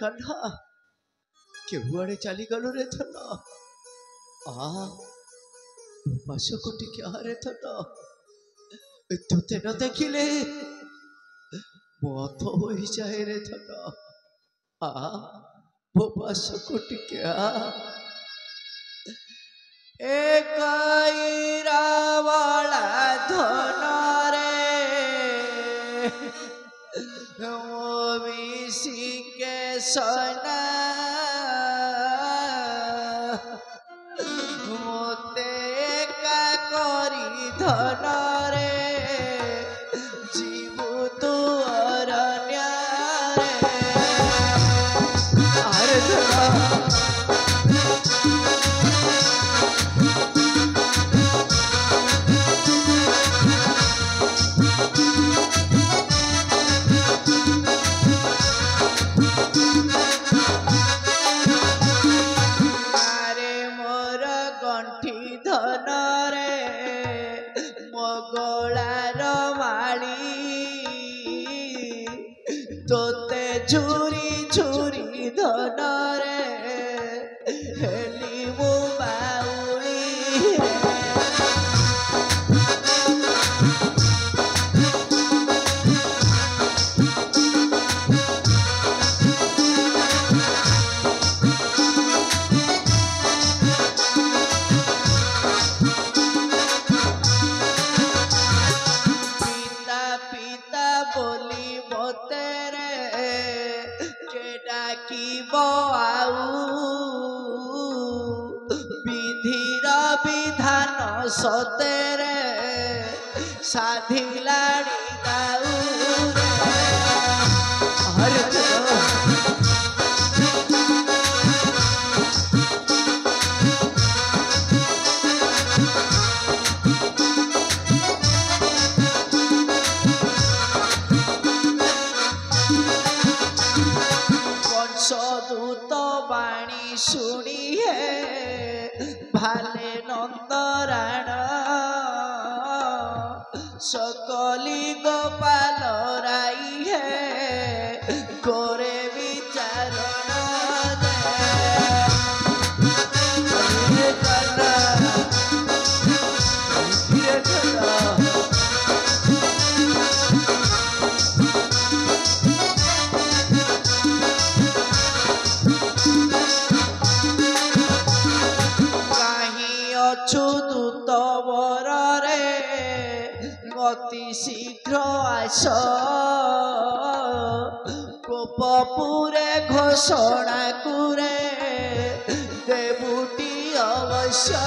कान्हा केवड़े चली गलु रे धन पाशक टिके रे धन तुते न देखिले मत हो जाए रे धन मो पाशक टिके एक वाला धन रे के सोना मोते का करी धन रे जीवु तू अरण्य रे तोते झुरी झुरी धन रे हेली मो बाउली पिता पिता बोली मोते विधिर विधान सतेरे साधिलाड़ी दाऊ दूत बाणी शुणी है भाले नंदराण सकली गोपाल राई है गोरे विचारण दूत वर रे अति शीघ्र आस गोपपुरे घोषणा कुरे देवुटी अवश्य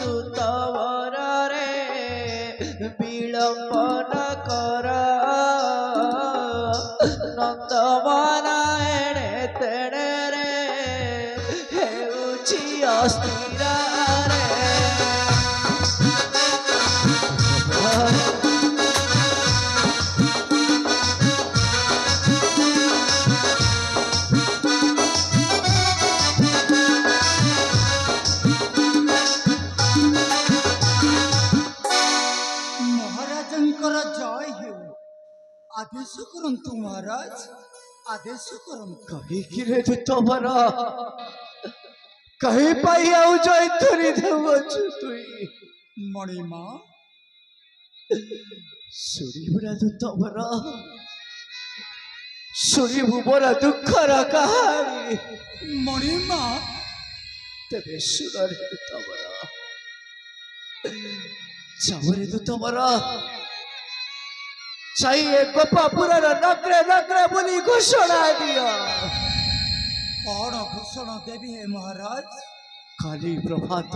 दूत वर रे विलंबन कर नंदवन एणे तेणे रे हेउछि अस्थिर रे आदेश करंतु महाराज आदेश करंतु कहीं किरे दूतवर कहीं पाई आउ जय थरी देवछु तुई मणिमा सुरीबुरा दूतवर सुरीबुरा दुखर कहानी मणिमा तेरे सुर दूतवर चावरे दूतवर चाहिए गोपापुर नगरे नगरे बोली घोषणा दिया कौन घोषणा देवी है महाराज काली प्रभात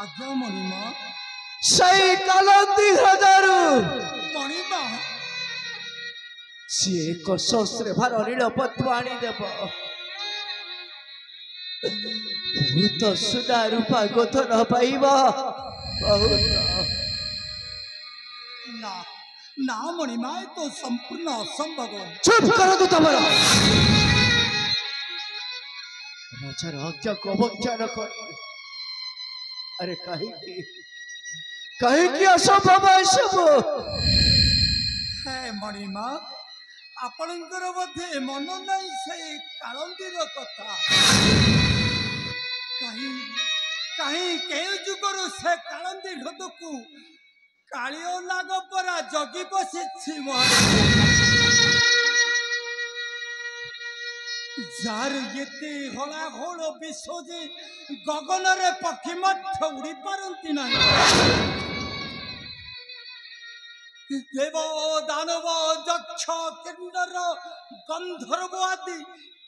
आज्ञा मणिमा सही कालंदी हजारू मणिमा सी एक शस्त्रे भार नील पत्व आनी देव बहुत सुना रूपा गोथन पाइब बहुत ना ନା ମଣିମା ଏ ତ ସମ୍ପୂର୍ଣ୍ଣ ଅସମ୍ଭବ। ଚୁପ୍ କରନ୍ତୁ ତମର ରାଜାର ଆଜ୍ଞାକୁ ଅବଜ୍ଞା ନ କରି। ଆରେ କାହିଁକି କାହିଁକି ଅସମ୍ଭବ ଏସବୁ? ହେ ମଣିମା ଆପଣଙ୍କର ବୋଧେ ମନ ନାହିଁ ସେଇ କାଳନ୍ଦୀର କଥା। କାହିଁ କାହିଁ କେଉଁ ଯୁଗରୁ ସେ କାଳନ୍ଦୀ ହ୍ରଦକୁ କାଳିଅ ନାଗ ପରା ଜଗି ବସିଛି ଯାର ଏତେ ହଳାହଳ ବିଷ ଯେ ଗଗନରେ ପକ୍ଷୀ ମଧ୍ୟ ଉଡ଼ି ପାରନ୍ତି ନାହିଁ। ଦେବ ଦାନବ ଯକ୍ଷ କିନ୍ନର ଗନ୍ଧର୍ବ ଆଦି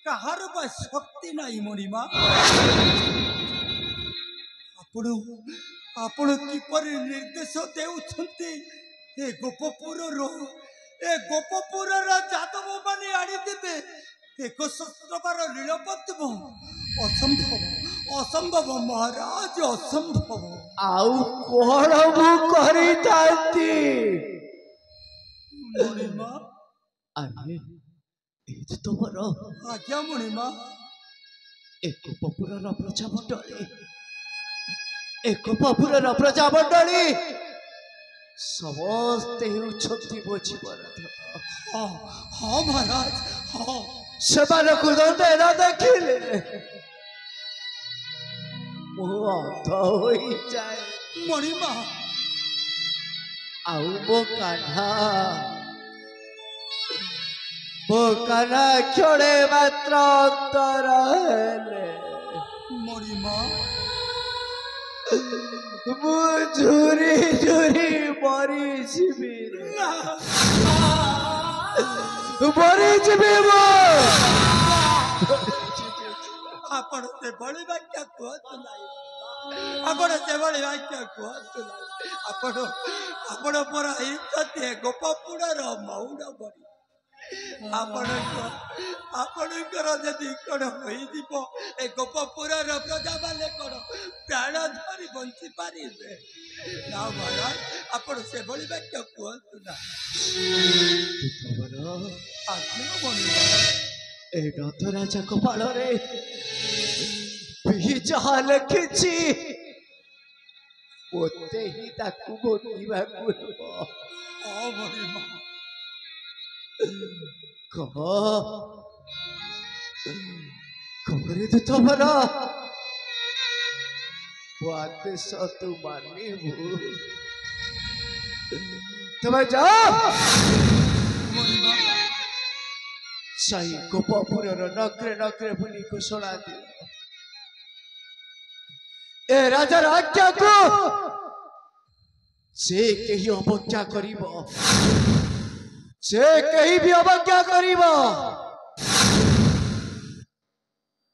କାହାର ବା ଶକ୍ତି ନାହିଁ ମଣିମା। ଆପଣ କିପରି ନିର୍ଦ୍ଦେଶ ଦେଉଛନ୍ତି ଏ ଗୋପପୁରର ଯାଦବ ମାନେ ଆଣିଦେବେ ଏକ ଶସ୍ତ୍ରବାର ନୀଳପଦ୍ମ? ଅସମ୍ଭବ ଅସମ୍ଭବ ମହାରାଜ ଅସମ୍ଭବ। ଆଉ କଣ ମୁଁ କରିଥାନ୍ତି? ମଣିମା ଆରେ ଏଇ ଯେ ତମର ଆଜ୍ଞା ମଣିମା ଏକ ପପୁରର ପ୍ରଜାମଣ୍ଡଳୀ ସମସ୍ତେ ହେଉଛନ୍ତି ମୋ ଜୀବନଧନ। ହଁ ହଁ ମହାରାଜ ହଁ। ସେମାନଙ୍କୁ ଦଣ୍ଡ ଦେଖିଲେ ମୁଁ ଅନ୍ଧ ହୋଇଯାଏ। ମଣିମା ଆଉ ମୋ କାହ୍ନା କ୍ଷଣେ ମାତ୍ର ଅନ୍ତର ହେଲେ ମଣିମା ମୁଁ ଝୁରି ଝୁରି ମରିଯିବି ମୁଁ। ଆପଣ ସେଭଳି ବାକ୍ୟ କୁହନ୍ତୁ ନାହିଁ। ଆପଣ ସେଭଳି ବାକ୍ୟ କୁହନ୍ତୁ ନାହିଁ। ଆପଣ ପରା ହେଇଛନ୍ତି ଗୋପପୁରର ମଉଡ଼ ବଳି। ଆପଣଙ୍କର ଯଦି କଣ ହୋଇଯିବ ଏ ଗୋପପୁରର ପ୍ରଜାମାନେ କଣ ପ୍ରାଣ ଧରି ବଞ୍ଚି ପାରିବେ ନା ମହାରାଜ? ଆପଣ ସେଭଳି ବାକ୍ୟ କୁହନ୍ତୁ ନା। ଏ ରଥରାଜା କପାଳରେ ଯାହା ଲେଖିଛି ମୋତେ ହିଁ ତାକୁ ଭୋଗିବାକୁ ହେବ। କହରେ ତୁ ତମର ଆଦେଶ ତୁ ମାନିବୁ। ତମେ ଯାଅ ସାଇ ଗୋପପୁରର ନଗରେ ନଗରେ ବୁଲି ଘୋଷଣା ଦିଅ ଏ ରାଜାର ଆଜ୍ଞାକୁ ସେ କେହି ଅବଜ୍ଞା କରିବ, ସେ କେହି ବି ଅବଜ୍ଞା କରିବ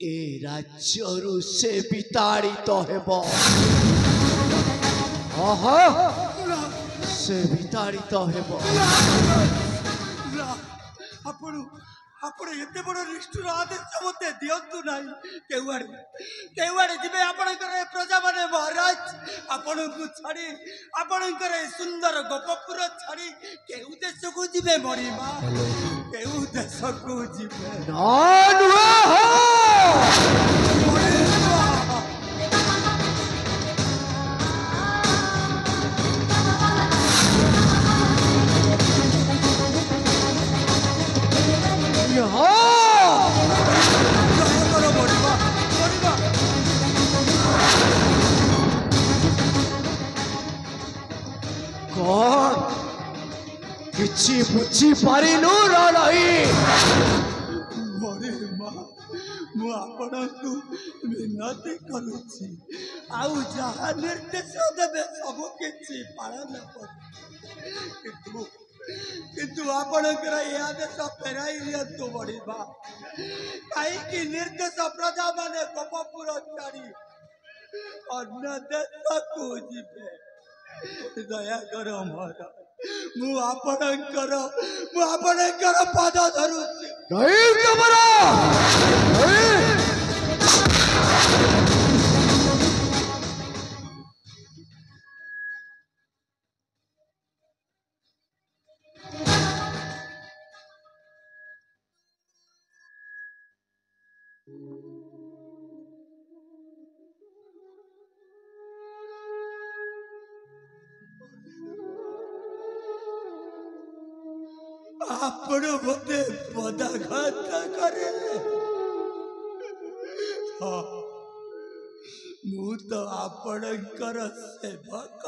ଏ ରାଜ୍ୟରୁ ସେ ବିତାଡ଼ିତ ହେବ। ସେ ବିତାଡ଼ିତ ହେବ। ଆପଣ ଏତେ ବଡ଼ ନିଷ୍ଠୁର ଆଦେଶ ମୋତେ ଦିଅନ୍ତୁ ନାହିଁ। କେଉଁଆଡ଼େ ଯିବେ ଆପଣଙ୍କର ଏ ପ୍ରଜାମାନେ ମହାରାଜ? ଆପଣଙ୍କୁ ଛାଡ଼ି ଆପଣଙ୍କର ଏ ସୁନ୍ଦର ଗୋପପୁର ଛାଡ଼ି କେଉଁ ଦେଶକୁ ଯିବେ ମଣିମା? କେଉଁ ଦେଶକୁ ଯିବେ? କଣ କିଛି ବୁଝିପାରିଲୁ ନା ନାହିଁ? ମୁଁ ଆପଣଙ୍କୁ ବିନତି କରୁଛି, ଆଉ ଯାହା ନିର୍ଦ୍ଦେଶ ଦେବେ ସବୁ କିଛି ପାଳନ କରୁ। କିନ୍ତୁ ଆପଣଙ୍କର ଏ ଆଦେଶ ଫେରାଇ ଦିଅନ୍ତୁ ମଣିମା। କାହିଁକି ନିର୍ଦ୍ଦେଶ ପ୍ରଜାମାନେ ଗୋପପୁର ଛାଡ଼ି ଅନ୍ୟ ଦେଶକୁ ଯିବେ? ଦୟାକର ମହାରାଜ, ମୁଁ ଆପଣଙ୍କର ପାଦ ଧରୁଛି। ଆପଣ ମୋତେ ପଦାଘାତ କରେ ମୁଁ ତ ଆପଣଙ୍କର ସେବକ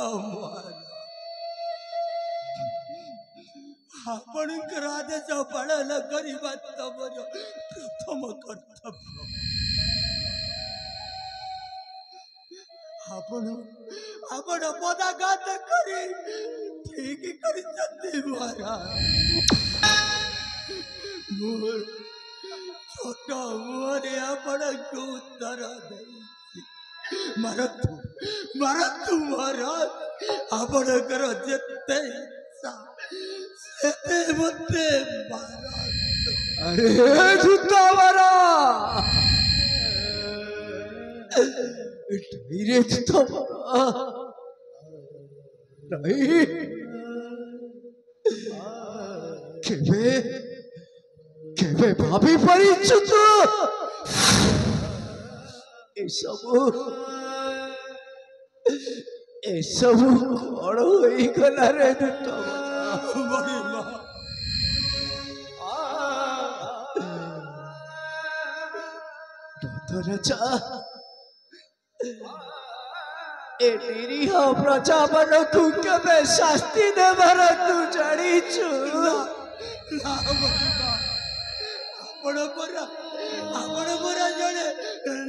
ଆପଣଙ୍କର ଆଦେଶ ପାଳନ କରିବା ତମର ପ୍ରଥମ କର୍ତ୍ତବ୍ୟ ଆପଣ ପଦାଘାତ କରି ଠିକ କରିଛନ୍ତି ମହାରାଜ ଛୋଟ ମୁହଁରେ ଆପଣଙ୍କୁ ଉତ୍ତର ଦେଇଛି ମାରନ୍ତୁ ମହାରାଜ ଆପଣଙ୍କର ଯେତେ ଇଚ୍ଛା ସେତେ ମୋତେ ମାରନ୍ତୁ अरे धृतराष्ट्र धीरे धृतराष्ट्र नहीं केवे केवे भाभी परिचु तू एसबू कौन होई गला रे धृतराष्ट्र राजा ए निरीह प्रजा मानकु केबे शास्ति देवार तू जानिछु आपण परा जड़े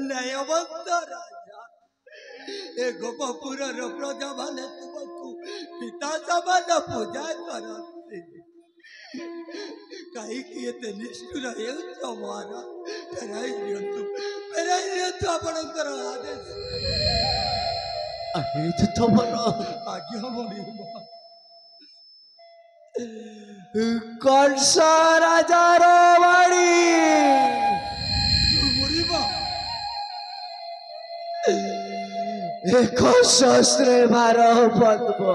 न्यायवंत राजा ए गोपपुरर प्रजा माने तुमको पिता समान पूजा करते कहीं निष्ठुर हमारा फेराई दिंतु आपणकर आदेश अरे तमर आज्ञा मणि कंस राजार वाणी एक सहस्रे भार पद्म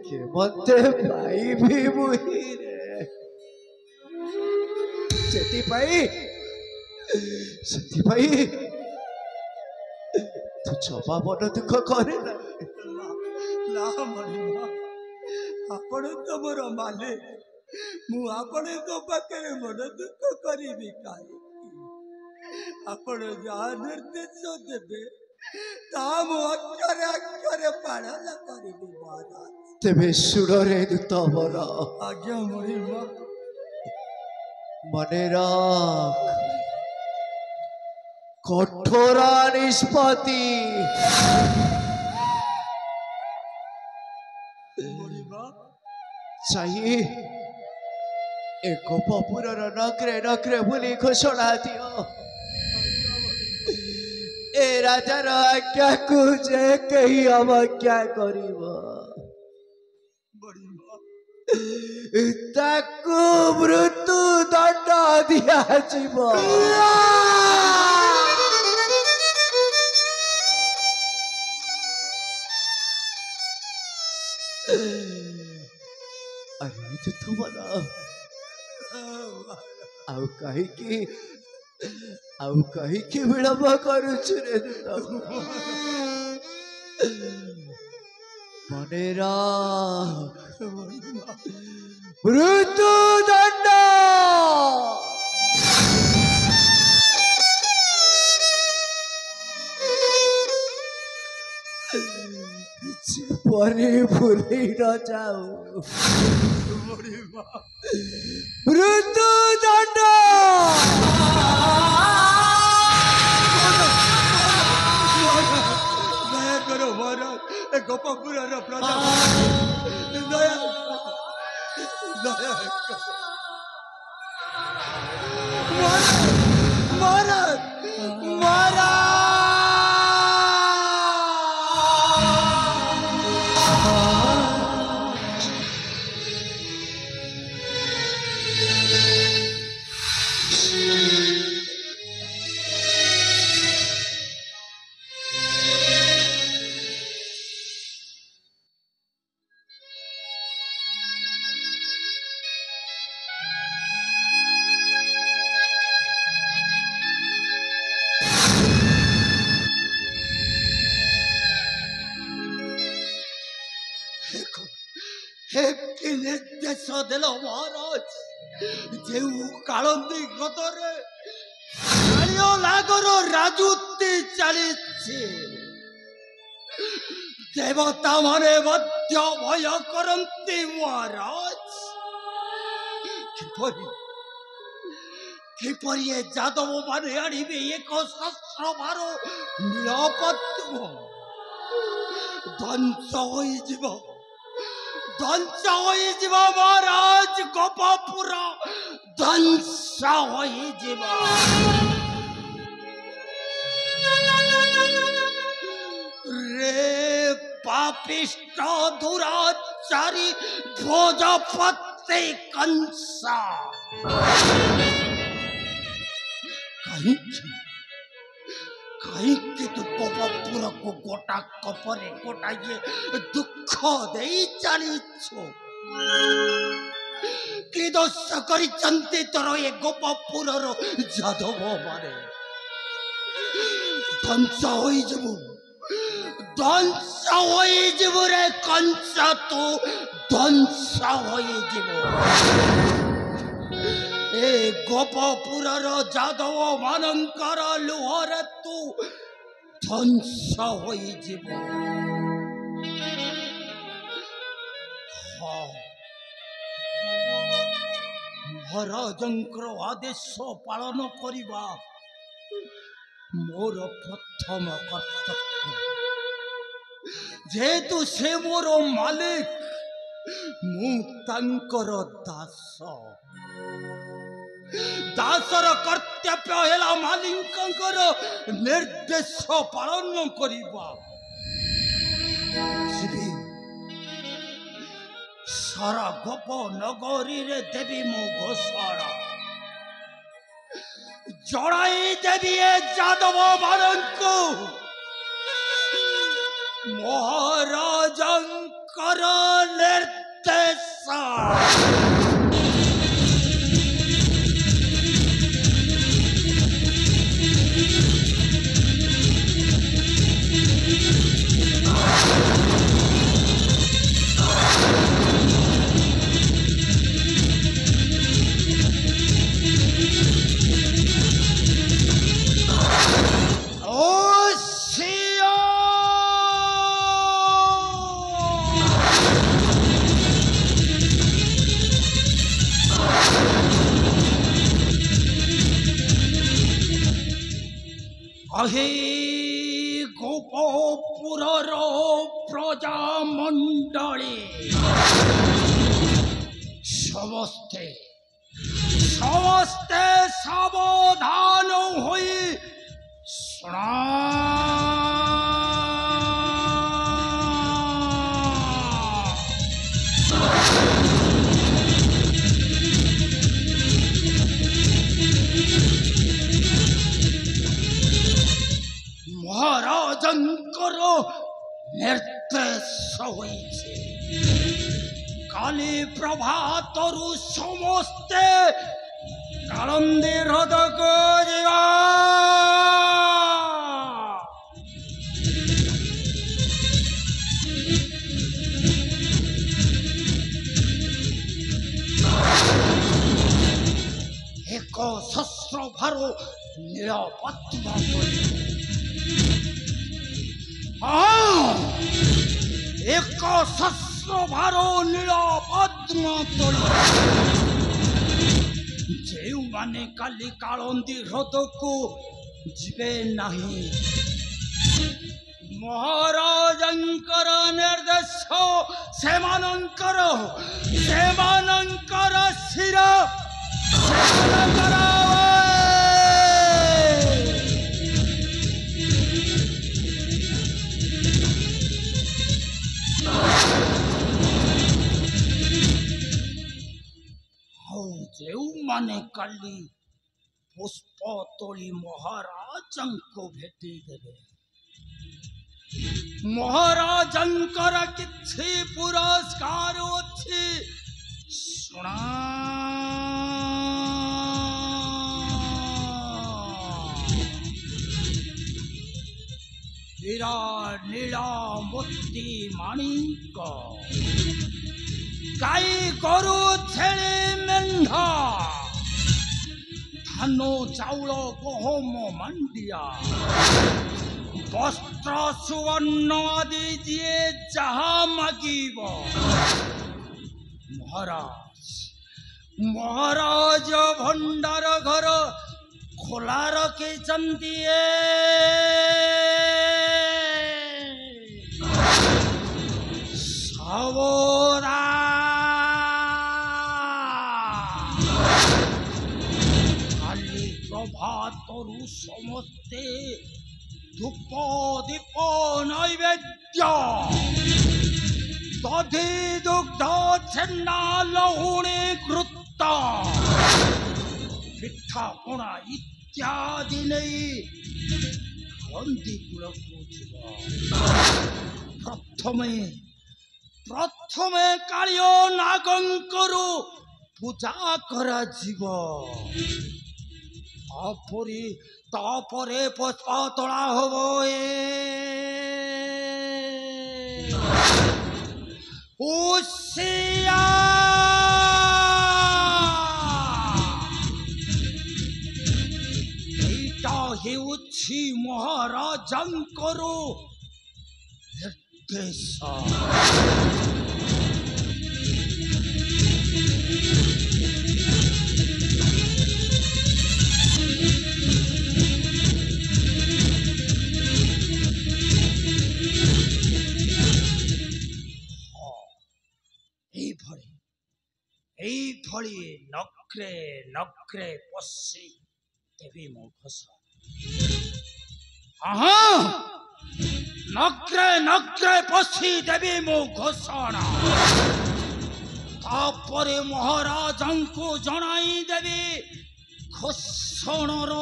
के मते भाई भी मुही रे सेति भाई तू छपा मन दुख करे ना मणिमा आपण तो मोर माले मु आपण को पाखे मन दुख करी आपण जहाँ निर्देश देवे अक्षरे पालन करी महाराज तेबे सुर रे तमर आज्ञा मणिमा मने राख कठोरा निष्पत्ति चाहिए एक गोपपुरर नगरे नगरे बुली घोषणा दियो ए राजार आज्ञा को जे कही अवज्ञा करिब ताकू मृत्यु दंड दिया जीव अरे तो तुम्हारा आउ कहीं की विलंब करुछु रे मनेरा मृत्यु दंड परी भूली न जाऊ मृत्यु दंड दया करो महाराज गोपपुरर प्रजा दया करो महाराज ନିର୍ଦ୍ଦେଶ ଦେଲ ମହାରାଜ ଯେଉଁ କାଳନ୍ଦୀ ହ୍ରଦରେ କାଳିଅ ନାଗର ରାଜୁତି ଚାଲିଛି ଦେବତା ମାନେ ମଧ୍ୟ ଭୟ କରନ୍ତି ମହାରାଜ। କିପରି ଏ ଯାଦବ ମାନେ ଆଣିବେ ଏକ ଶସ୍ତ୍ର ଭାର ନୀଳପଦ୍ମ ଧ୍ୱଂସ ହୋଇଯିବ ମହାରାଜ। ଗୋପପୁର ଧ୍ୱଂସ ହୋଇଯିବ। रे पापिष्ट दुराचारी भोजपति कंसा कहीं तू गोपपुर को गोटा कपरे गोटाए दुख दे चली कि दोष कर तोर ये गोपपुर जादव माने ध्वंस हो रे कंसा तू ध्वंस हो ए गोपपुर जादव मानकर लुहरे तू ध्वंस हो महाराजंकर आदेश पालन करिबा मोर प्रथम कर्तव्य। जेतु से मोर मालिक मु तांकर दासर कर्तव्य हेला मालिकंकर निर्देश पालन करिबा। सारा गोप नगरी रे देवी मो घोषणा जड़ाई देवी जादव मानंकु महाराजंकर निर्देश। अहे गोपपुर प्रजा मंडली समस्ते सावधान होई सुना। महाराजंकर निर्देश होइछे काली प्रभातरु समस्ते कालंदी हृदयको जीवा। एक शस्त्र भारो नीलपद्म एक शस्त्र भारो नीलपद्म जो माने काली कालंदी हृद को जीवे नहीं महाराजंकर निर्देश सेमानंकर शिर जो माने काली पुष्प तोली महाराजं को भेटी देवे महाराजंकर किछि पुरस्कार अछि सुना। हीरा नीला मोती माणिक ଗାଈ ଗୋରୁ ଛେଳି ମେଣ୍ଢା ଧାନ ଚାଉଳ ଗହମ ମାଣ୍ଡିଆ ବସ୍ତ୍ର ସୁବର୍ଣ୍ଣ ଆଦି ଯିଏ ଯାହା ମାଗିବ ମହାରାଜ ଭଣ୍ଡାର ଘର ଖୋଲା ରଖିଛନ୍ତି। କାଲି ପ୍ରଭାତରୁ ସମସ୍ତେ ଧୂପ ଦୀପ ନୈବେଦ୍ୟ ଦଧି ଦୁଗ୍ଧ ଛେନା ଲହୁଣୀ ଘୃତ ପିଠାପଣା ଇତ୍ୟାଦି ନେଇ ନନ୍ଦୀକୂଳକୁ ଯିବ। ପ୍ରଥମେ କାଳିଅ ନାଗଙ୍କରୁ ପୂଜା କରାଯିବ। ତାପରେ ପୁଷ୍ପ ତୋଳା ହବ। ଏଇଟା ହେଉଛି ମହାରାଜାଙ୍କର ନିର୍ଦ୍ଦେଶ। এইଭଳି ନକ୍ରେ ନକ୍ରେ ପଶି ଦେବି ମୋ ଘୋଷଣା। ନକ୍ରେ ନକ୍ରେ ପଶି ଦେବି ମୋ ଘୋଷଣା। ତାପରେ ମହାରାଜାଙ୍କୁ ଜଣାଇ ଦେବି ଘୋଷଣାର